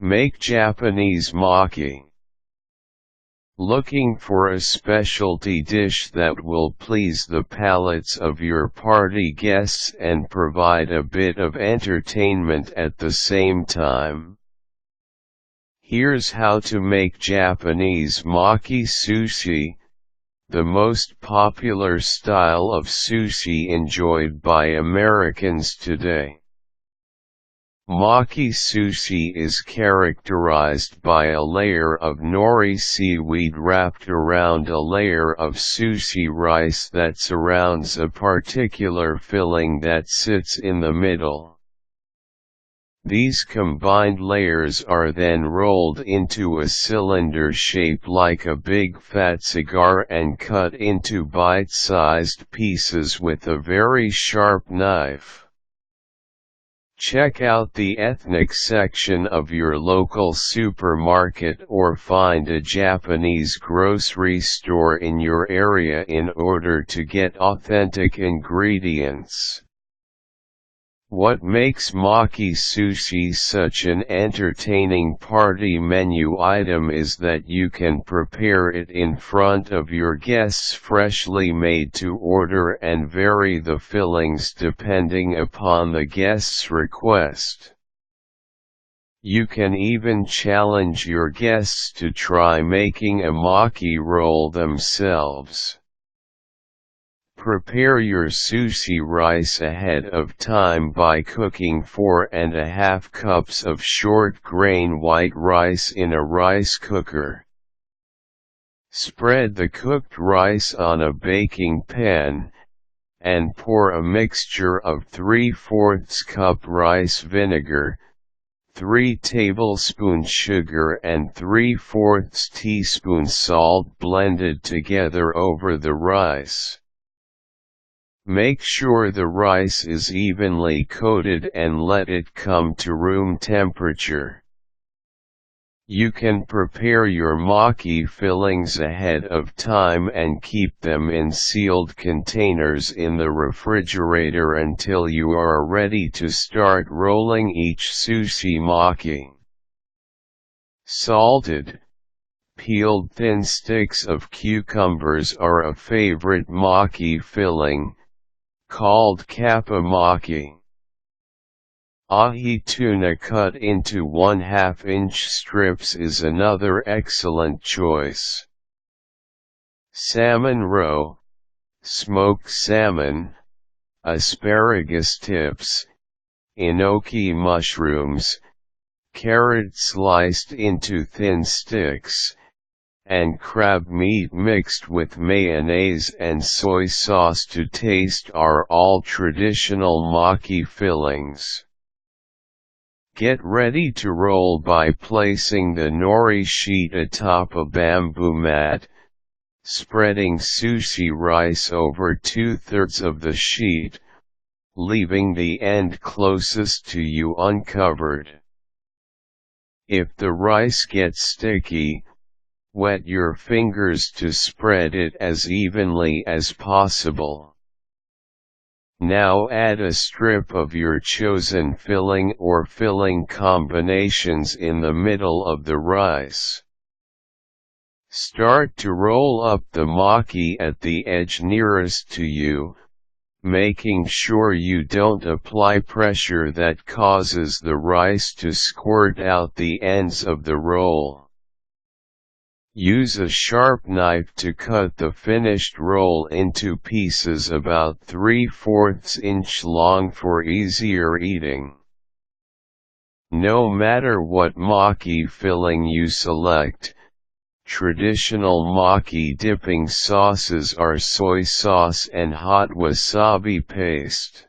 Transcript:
Make Japanese maki. Looking for a specialty dish that will please the palates of your party guests and provide a bit of entertainment at the same time? Here's how to make Japanese maki sushi, the most popular style of sushi enjoyed by Americans today. Maki sushi is characterized by a layer of nori seaweed wrapped around a layer of sushi rice that surrounds a particular filling that sits in the middle. These combined layers are then rolled into a cylinder shape like a big fat cigar and cut into bite-sized pieces with a very sharp knife. Check out the ethnic section of your local supermarket or find a Japanese grocery store in your area in order to get authentic ingredients. What makes maki sushi such an entertaining party menu item is that you can prepare it in front of your guests freshly made to order and vary the fillings depending upon the guest's request. You can even challenge your guests to try making a maki roll themselves. Prepare your sushi rice ahead of time by cooking 4½ cups of short-grain white rice in a rice cooker. Spread the cooked rice on a baking pan, and pour a mixture of 3/4 cup rice vinegar, 3 tablespoons sugar and 3/4 teaspoon salt blended together over the rice. Make sure the rice is evenly coated and let it come to room temperature. You can prepare your maki fillings ahead of time and keep them in sealed containers in the refrigerator until you are ready to start rolling each sushi maki. Salted, peeled thin sticks of cucumbers are a favorite maki filling, called kappa maki. Ahi tuna cut into 1/2-inch strips is another excellent choice. Salmon roe, smoked salmon, asparagus tips, enoki mushrooms, carrot sliced into thin sticks, and crab meat mixed with mayonnaise and soy sauce to taste are all traditional maki fillings. Get ready to roll by placing the nori sheet atop a bamboo mat, spreading sushi rice over 2/3 of the sheet, leaving the end closest to you uncovered. If the rice gets sticky, wet your fingers to spread it as evenly as possible. Now add a strip of your chosen filling or filling combinations in the middle of the rice. Start to roll up the maki at the edge nearest to you, making sure you don't apply pressure that causes the rice to squirt out the ends of the roll. Use a sharp knife to cut the finished roll into pieces about 3/4 inch long for easier eating. No matter what maki filling you select, traditional maki dipping sauces are soy sauce and hot wasabi paste.